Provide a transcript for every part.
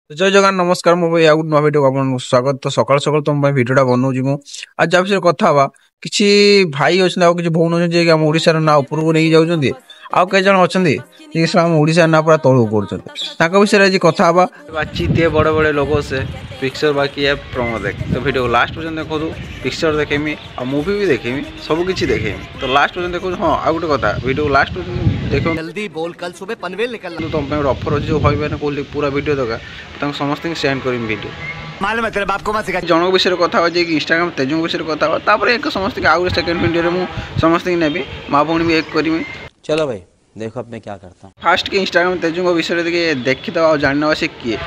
तो जय जगन नमस्कार मो भाई आउ नुआ भिडियो आपन स्वागत। तो सकाल सकाल तुम भिडियोटा बनाऊँ मु आज जा विषय कथा हवा किछि भाई अछि आ किछि भौन अछि जे हम ओडिसा रा ना ऊपर को नै जाउछन्ती आ कई जण अछन्ती जे हम ओडिसा ना पूरा तळु करछन्ती ताका विषय आज कथा हवा बातचीत बड़े बड़े लोगों से पिक्चर बाकी है प्रोमो देख। तो वीडियो लास्ट पर्यंत देखो पिक्चर देखेमी आ मूवी भी देखेमी सब किछि देखेमी। तो लास्ट पर्यंत देखो हां आ गुटे कथा वीडियो लास्ट पर्यंत देखो जल्दी बोल कल सुबह पनवेल निकलना। तुम पे ऑफर अछि जो भाई मैंने कोली पूरा वीडियो दगा तम समस्त सेंड करिम वीडियो मालूम है तेरे बाप को मत सिखा। जनक विषय कथा हो जे कि इंस्टाग्राम तेजु विषय कथा हो तापर एक समस्त के आउ सेकंड वीडियो रे मु समस्त के नेबी मां भौणी भी एक करमी। चलो भाई देखो अब मैं क्या करता हूँ। फास्ट के इंस्टाग्राम तेजु को विषय देखिए देखी तो जानना से किए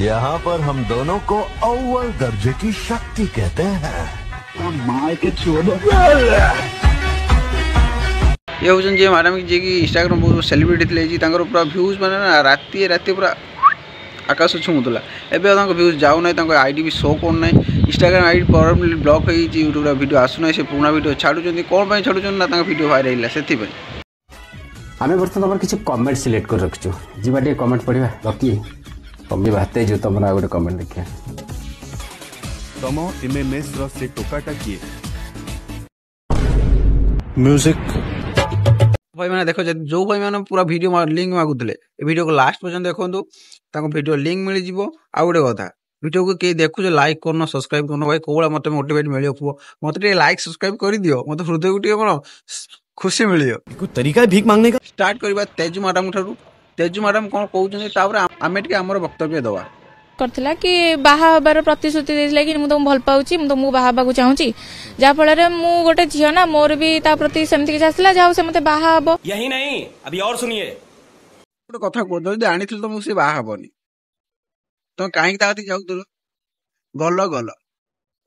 यहाँ पर हम दोनों को अव्वल दर्जे की शक्ति कहते हैं। ये होजन जे मैडम जी की इंस्टाग्राम बहुत सेलिब्रिटी थे जी तांकर पूरा व्यूज माने ना राती राती पूरा आकाश छुमुला एबे तांको व्यूज जाउ नै तांको आईडी भी शो कोन नै इंस्टाग्राम आईडी परमानेंटली ब्लॉक होई जी यूट्यूब रा वीडियो आसु नै से पुराना वीडियो छाडु जंदी कोन पय छाडु जन ना तांको वीडियो वायरल होला सेति पय हमें बर्तन तुम किसी कमेंट सिलेक्ट कर रखछु जीवा टे कमेंट पढ़िबा लकी तुम भी बाते जो तुम आ गोटे कमेंट देखिया तम एमएमएस रो से टोकाटा किए म्यूजिक भाई मैंने देखो जो भाई मैंने पूरा वीडियो लिंक मागुले वीडियो को लास्ट पर्यंत देखो ताको वीडियो लिंक मिल जिवो आ गोटे कथा वीडियो को के देखु लाइक करनो सब्सक्राइब करनो भाई कोला मते मोटिवेट मिलियो पुओ मते लाइक सब्सक्राइब कर दियो मते हृदय गुटी कोन खुशी मिलियो कोई तरीका है भीख मांगने का। स्टार्ट करबा तेजु मैडम ठारू तेजु मैडम कोन कहउछन तापर आमे टिके हमर वक्तव्य दवा करथिला कि बाहा हबार प्रतिश्रुति देथिला कि मु तुम भल पाउची मु तुमको बाहा हबा को चाहूची जा फल रे मु गोटे झियो ना मोर भी ता प्रति सेमति के आसला जाऊ से मते बाहा हबो। यही नहीं अभी और सुनिए गोटे कथा को जदी आनिथिल त मु से बाहा हबनी तो काहे ताती जाउतलो गल्लो गल्लो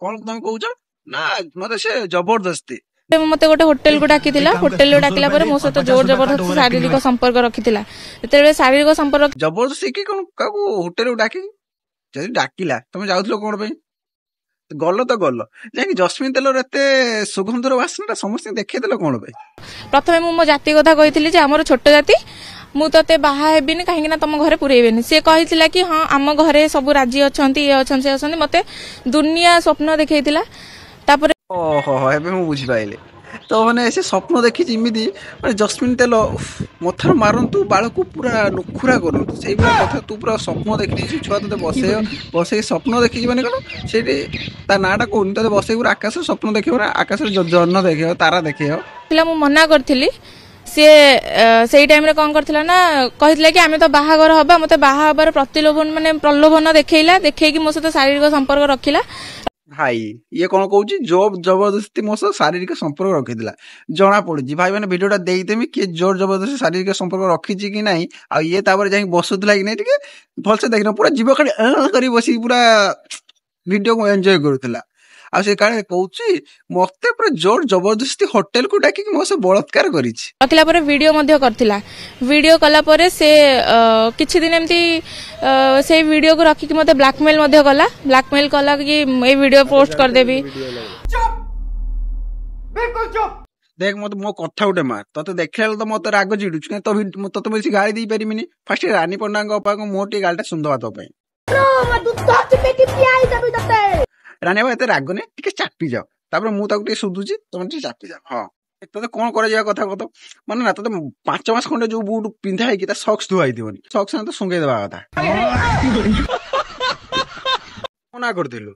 कोन तुम कहउछ ना मते से जबरदस्ती मते गोटे होटल को डाकिथिला होटल डाकिला पर मो सहित जोर जबरदस्ती शारीरिक संपर्क रखिथिला तेरे शारीरिक संपर्क जबरदस्ती की कोन काको होटल को डाकी जदी डाकिला तुम जाउतलो कोन पे गल्लो तो गल्लो जाकी जस्मिन तेल एते सुगंधर वासना समस्त देखै देलो कोन पे प्रथमे मु मो जाति कथा कहिथिली जे हमर छोट जाति मु तते बाहा हेबिनी काहे ना तुम घरे पुरेबेनी से कहिथिला कि हां आम घरे सब राज्य अछंती ये अछंती अछंती मते दुनिया स्वप्न देखैथिला तापर ओहो एबे मु बुझी पाइले तो माने ऐसे स्वप्न देखि जिमिदी माने जस्मिन तेल मथर मारंतु बाळ को पूरा लुखुरा करंतु सेई कथा तू पूरा स्वप्न देखि छुआ तते बसे स्वप्न देखि माने कोन सेठी ता नाटा कोन तते बसे पूरा आकाश स्वप्न देखियो ना आकाश जन्न देखियो तारा देखियो तिला मु मना करथिली से सेई टाइम रे कोन करथिला ना कहितले कि आमे तो बाहागर हबा मते बाहा हबार प्रतिलोभन माने प्रलोभन देखैला देखै कि मो सहित शारीरिक संपर्क रखिला भाई ये कौन कहूँ जोर जबरदस्ती मो शारीरिक संपर्क रखी जना पड़ी भाई मैंने वीडियोटा देदेमी किए जोर जबरदस्ती शारीरिक संपर्क रखी कि नहीं आ ये जा बसुला कि नहीं भलसे देख पूरा जीव खाली बस पूरा वीडियो को एंजॉय करूला आ से काहे कहूची मते पूरा जोर जबरदस्ती होटल को डाकी मो से बलात्कार करिछि रखला पर वीडियो मध्ये करथिला वीडियो कला पर से किछि दिन एमती से वीडियो को रखी कि मते ब्लैकमेल मध्ये कला कि ए वीडियो पोस्ट कर देबी। चुप बिल्कुल चुप देख मत मो कथा उठे मार तते देखले तो मते राग चिडुछ के तो तते बेसी गाली दै परिमिनी फर्स्ट रानी पंडा को अपा को मोटी गालटा सुंदर तो पई रानी भाई एते राग ने टिके चापी जाओ तापर मु ताको टिके सुदुची तमे टिके चापी जाओ हां तते कोन करे जा कथा कत माने ना तते 5 मास खंडे जो बूट पिंधा है कि ता सॉक्स धुआई दिबनी सॉक्स ना तो सुंगे देबा कथा कोना करथिलु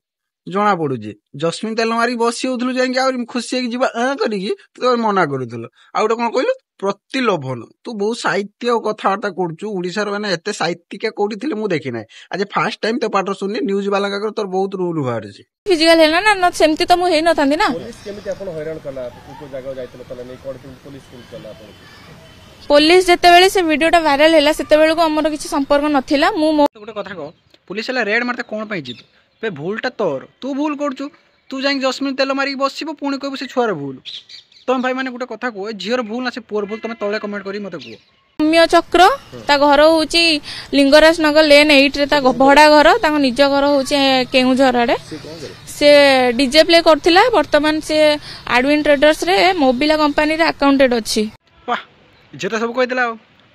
जना पड़ुची जस्मिन तेल मारी बसी होथलु जाई आ खुशी है कि जीवा करिकी तो मना करूथलु आ गोटे कोन कहलु प्रतिलोभन तू बहुत साहित्य कथबार्ता करछु ओडिसा रे माने एते साहित्यिका कोठी थिले मु देखि नै आज फर्स्ट टाइम तो पाटर सुननी न्यूज वाला का तोर बहुत रूल बाहर छी फिजिकल है ना न सेमती तो मु हे न थांदी ना पुलिस केमिति अपन हैरान कला को जगह जाइतलो तले नै कोड पुलिस कुल कला अपन पुलिस जते बेले से वीडियोटा वायरल हैला सेते बेले को हमर किछि संपर्क नथिला मु गोटे कथा को पुलिस वाला रेड मारते कोन पई जितु पे भूलटा तोर तू भूल करछु तू जाई जस्मिन तेल मारी बसिबो पुणी कहबो से छुआर भूल तुम भाई माने गोटे कथा को झीर भूल ना से पुअर भूल तुम तळे कमेंट करी मते को सौम्य चक्र ता घर होची लिंगराज नगर लेन 8 रे ता भड़ा घर ता निज घर होची केउझर आडे से डीजे प्ले करथिला वर्तमान से एडविन ट्रेडर्स रे मोबिला कंपनी रे अकाउंटेड अछि वाह जे तो सब कहतिला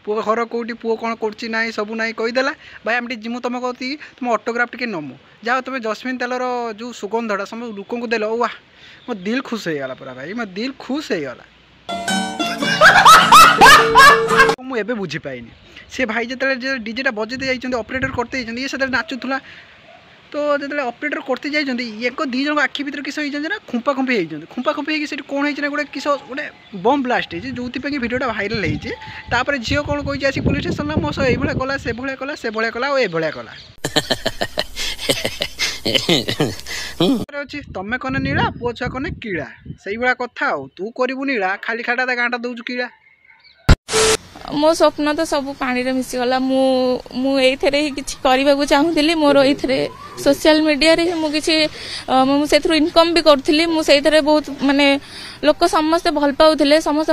पुओ घर कौटी पुओ कौन कर ना सब ना कहीदेला भाई आम जिमु तुम कहती तुम ऑटोग्राफ टे नमु जाओ तुम जस्मिन तेलर जो सुगंधटा सब लोक देल वाह मो दिल खुश हो गला पूरा भाई मो दिल खुश हो गला मुझे बुझीपाइनि से भाई जो डीजेटा बजेते जाइए ऑपरेटर करते ये से नाचुला तो जो ऑपरेटर करते जाइए एक दी जन आखि भर किस ना खुंपा खुंपी होती खुंपा खुंपी होगी कौन होना गोटे किस गोटे बम ब्लास्ट होती जो भिडियोटा भाइराल होती झील कौन कही आसी पुलिस स्टेशन मो सह ये कला से भाया कला से भाया कला ये कला अच्छी तमें कने नीला पुओ छुआ कने कीड़ा से भाया कथा तू करू नीला खाली खाटा गाँटा दौचु कीड़ा मो स्वप्न तो सब पानी रे मिसीगला मु एथरे ही किछि करबा को चाहूतिली मोर एथरे सोशल मीडिया रे मु किछि मु सेथरो इनकम भी करथिली मु सेथरे बहुत माने लोक समस्त भल पाउथिले समस्त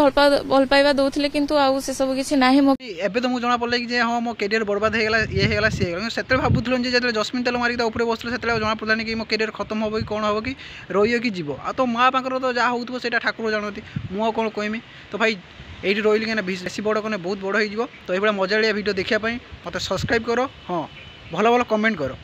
भल पाइबा दउथिले किंतु आ से सब किछि नाही मो एबे तो मु जणा पड़ले कि जे हां मो करियर बर्बाद हे गेला ये हे गेला से सेतरे भाबुथलो जे जेतले जस्मिन तेल मारी ऊपर बसले सेतले जणा पड़लानी कि मो करियर खत्म होबो कि कोन होबो कि रहियो कि जीवो आ तो मां पाकर तो जा होउथबो सेटा ठाकुर जानती मु कोन कहमी तो भाई एठी रोइली कने बेसी बड़ कने बहुत बड़ हो तो ये मजालिया वीडियो देखिया पई मते सब्सक्राइब करो हाँ भल भल कमेंट करो।